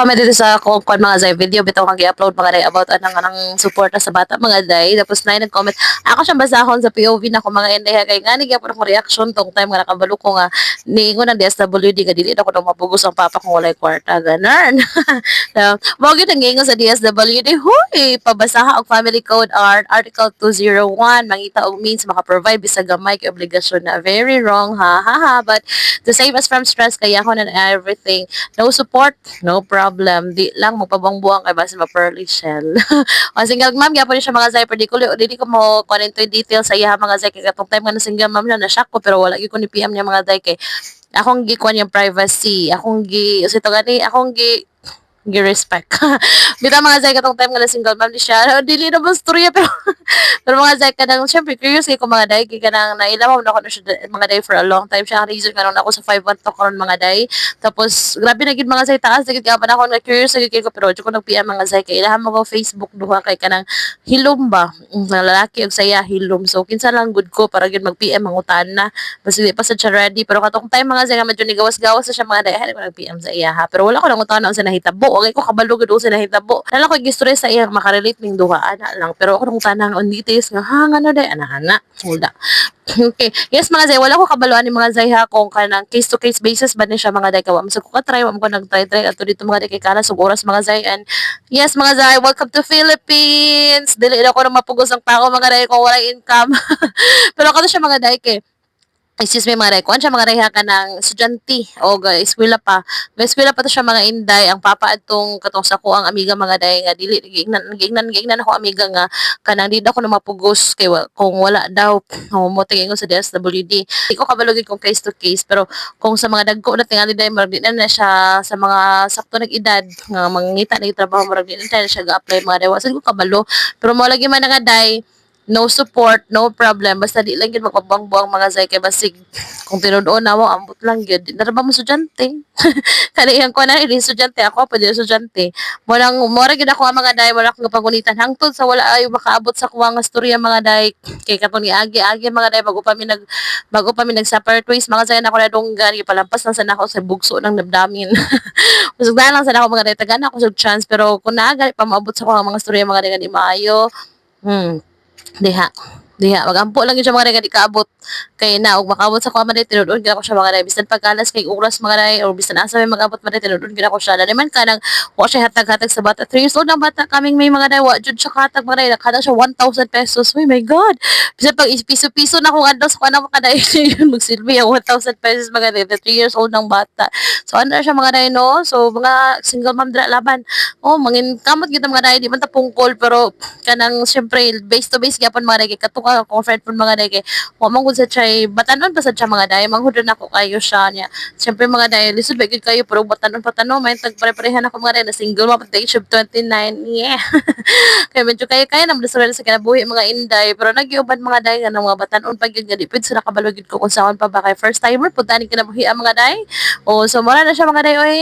comment dito sa kung mga zay video bitaw kang i-upload mga day about anang suporta sa bata mga day. Tapos na nag-comment. Ako siyang basahon sa POV na ko mga inday kay ngani gyapon ako reaction tong time nga nakabalo ko nga niingon ng DSWD nga dili ako daw mapugos ang papa kung walay kwarta ganan. Mo gyud ang ingon sa DSWD, huy, pabasaha og family code art article 201 mangita og means maka-provide bisag gamay kay obligasyon na very wrong ha ha ha, but to save us from stress kaya ako and everything. No support, no problem. Di lang magpabangbuang kay basta ma-pearly shell. O single ma'am, gyapon siya mga zay, pero di ko mo kunin to details sa iya mga zay kay katong time nga na single ma'am na-shock ko pero wala gyud ko ni PM niya mga zay kay akong gi kuan yung privacy. Akong gi usito gani, akong gi-respect. Bitaw mga zay katong time nga na single ma'am di siya. Dili na ba storya pero pero mga zay kanang syempre curious kay ko mga day kay kanang nailaw na ko na siya mga day for a long time siya ang reason kanang ako sa 5 month to karon mga day. Tapos grabe na gid mga zay taas gid ka pa na ako na curious gid ko pero ko nag PM mga zay kay ilahan mo ko Facebook duha kay kanang hilom ba nga lalaki og saya hilom so kinsa lang good ko para gid mag PM mangutan na basta di pa sad siya ready pero katong time mga zay nga medyo ni gawas-gawas na siya mga day ko nag PM sa iya ha pero wala ko nangutan sa nahitabo okay ko kabalo gid sa nahitabo nala ko gi-stress sa iya makarelate ning duha ana lang pero ako nung tanang on details nga ha nga na day ana wala. Okay. Yes, mga zay, wala ko kabaluan ni mga zay ha kung kanang case to case basis ba ni siya mga day kawa. Masag ko ka try, wala ko nag-try ato dito mga day kay kana sug oras mga zay and yes mga zay, welcome to Philippines. Dili na ko na mapugos ang pako mga day kung wala income. Pero kato siya mga day kay excuse me mga day, kuan siya mga day ha ka ng estudyante o eskwela pa. May eskwela pa to siya mga inday. Ang papa atong katong sa ko ang amiga mga day nga dili gignan ako amiga nga kanang di daw ko na mapugos kay kung wala daw mo tingin sa DSWD. Di ko kabalogin kung case to case pero kung sa mga dagko na tingali day marag di na siya sa mga sakto nag-edad nga mangita na trabaho marag di na siya ga-apply mga day. Wasad ko kabalo pero mo lagi man nga day no support, no problem. Basta di lang yun magpabangbuang mga zay kay basig kung tinudoon na mo, ambot lang yun. Di na ba mo estudyante? Kaniyang ko na, hindi estudyante. Ako pa din estudyante. Mora gid ako ang mga day, wala akong pagunitan. Hangtod sa wala ay makaabot sa kuwang storya mga day. Kay katong ni Agi mga day, bago pa mi nag-separate ways, mga zay na ako na dunggan, ipalampas lang sa nako sa bugso ng damdamin. Masugdan lang sa nako mga day, tagan ako sa chance. Pero kung naagali pa maabot sa kuwang mga storya mga day, nga di maayo, diha. Diha, magampo lang yun siya mga day di kaabot. Kay na, og makaabot sa kuha man tinudon gina ko siya mga day. Bisan pagkalas kay oras mga day, or bisan asa may magabot man tinudon gina ko siya. Dali man ka nang, wa siya hatag-hatag sa bata. 3 years old ang bata, kaming may mga day, wa jud siya katag mga day. Nakatag siya 1,000 pesos. Oh my God. Bisan pag piso-piso na kung adlaw sa kuha na mga day, magsilbi ang 1,000 pesos mga day. 3 years old ng bata. So, ano siya mga day, no? So, mga single mom dra laban. Oh, mangin kamot kita mga day, di man ta pungkol, pero kanang syempre base to base gyapon mga day kay katuka ko friend pun mga day kay wa man gud sa try batanon pa sad siya mga day manghudon ako kayo siya niya syempre mga day lisod ba gid kayo pero batanon patano may tagpare-parehan ako mga day na single mom at the age of 29 yeah. Kay medyo kaya naman sa sa kinabuhi mga inday pero nagyuban mga day nga mga batanon pa gyud nga di pud sa nakabalo gid ko kung saan pa ba kay first timer pud tani kinabuhi ang mga day o so mura na siya mga day oy